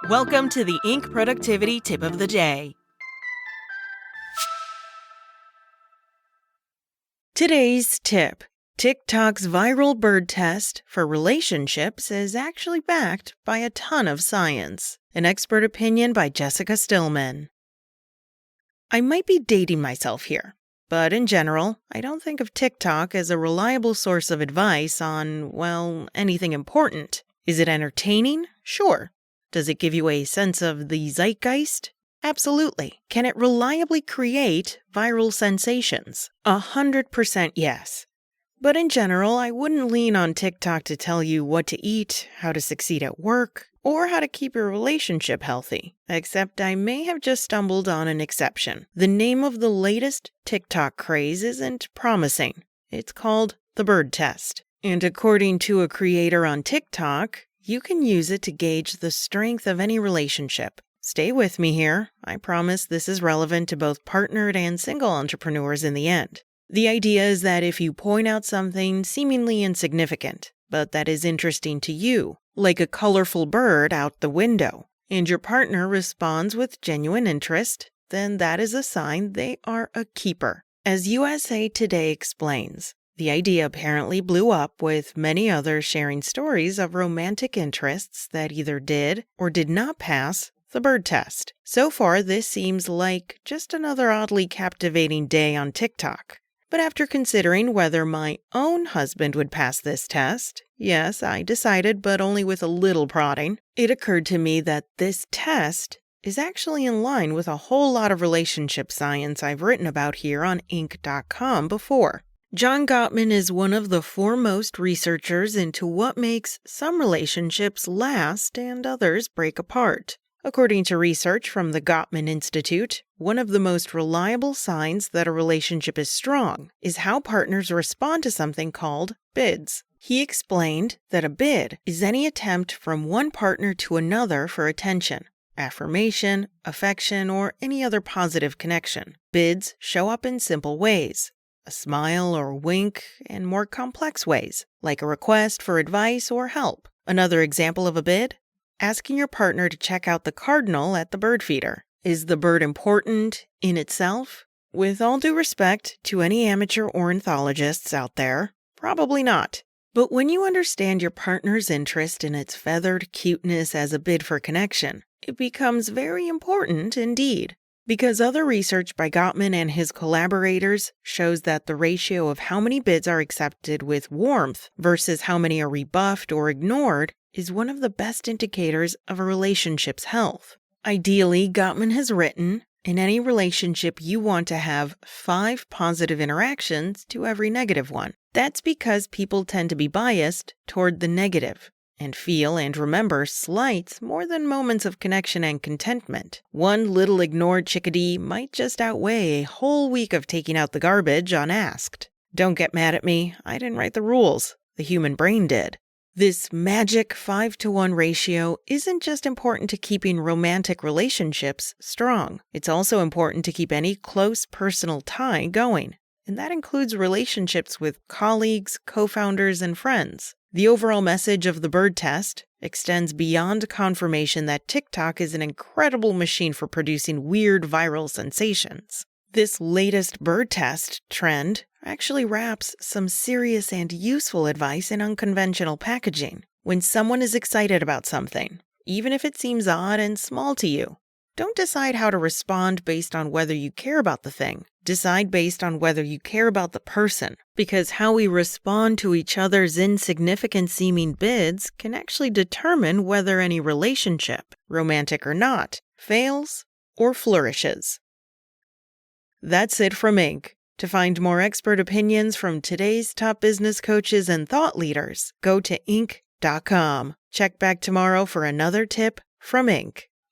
Welcome to the Inc. Productivity Tip of the Day. Today's tip: TikTok's viral bird test for relationships is actually backed by a ton of science. An expert opinion by Jessica Stillman. I might be dating myself here, but in general, I don't think of TikTok as a reliable source of advice on, well, anything important. Is it entertaining? Sure. Does it give you a sense of the zeitgeist? Absolutely. Can it reliably create viral sensations? 100% yes. But in general, I wouldn't lean on TikTok to tell you what to eat, how to succeed at work, or how to keep your relationship healthy. Except I may have just stumbled on an exception. The name of the latest TikTok craze isn't promising. It's called the bird test. And according to a creator on TikTok, you can use it to gauge the strength of any relationship. Stay with me here. I promise this is relevant to both partnered and single entrepreneurs in the end. The idea is that if you point out something seemingly insignificant, but that is interesting to you, like a colorful bird out the window, and your partner responds with genuine interest, then that is a sign they are a keeper. As USA Today explains, the idea apparently blew up, with many others sharing stories of romantic interests that either did or did not pass the bird test. So far, this seems like just another oddly captivating day on TikTok. But after considering whether my own husband would pass this test, yes, I decided, but only with a little prodding, it occurred to me that this test is actually in line with a whole lot of relationship science I've written about here on Inc.com before. John Gottman is one of the foremost researchers into what makes some relationships last and others break apart. According to research from the Gottman Institute, one of the most reliable signs that a relationship is strong is how partners respond to something called bids. He explained that a bid is any attempt from one partner to another for attention, affirmation, affection, or any other positive connection. Bids show up in simple ways: a smile or wink, and more complex ways, like a request for advice or help. Another example of a bid: asking your partner to check out the cardinal at the bird feeder. Is the bird important in itself? With all due respect to any amateur ornithologists out there, probably not. But when you understand your partner's interest in its feathered cuteness as a bid for connection, it becomes very important indeed. Because other research by Gottman and his collaborators shows that the ratio of how many bids are accepted with warmth versus how many are rebuffed or ignored is one of the best indicators of a relationship's health. Ideally, Gottman has written, in any relationship you want to have 5 positive interactions to every negative one. That's because people tend to be biased toward the negative and feel and remember slights more than moments of connection and contentment. One little ignored chickadee might just outweigh a whole week of taking out the garbage unasked. Don't get mad at me, I didn't write the rules. The human brain did. This magic 5-to-1 ratio isn't just important to keeping romantic relationships strong. It's also important to keep any close personal tie going. And that includes relationships with colleagues, co-founders, and friends. The overall message of the bird test extends beyond confirmation that TikTok is an incredible machine for producing weird viral sensations. This latest bird test trend actually wraps some serious and useful advice in unconventional packaging. When someone is excited about something, even if it seems odd and small to you, don't decide how to respond based on whether you care about the thing. Decide based on whether you care about the person, because how we respond to each other's insignificant-seeming bids can actually determine whether any relationship, romantic or not, fails or flourishes. That's it from Inc. To find more expert opinions from today's top business coaches and thought leaders, go to Inc.com. Check back tomorrow for another tip from Inc.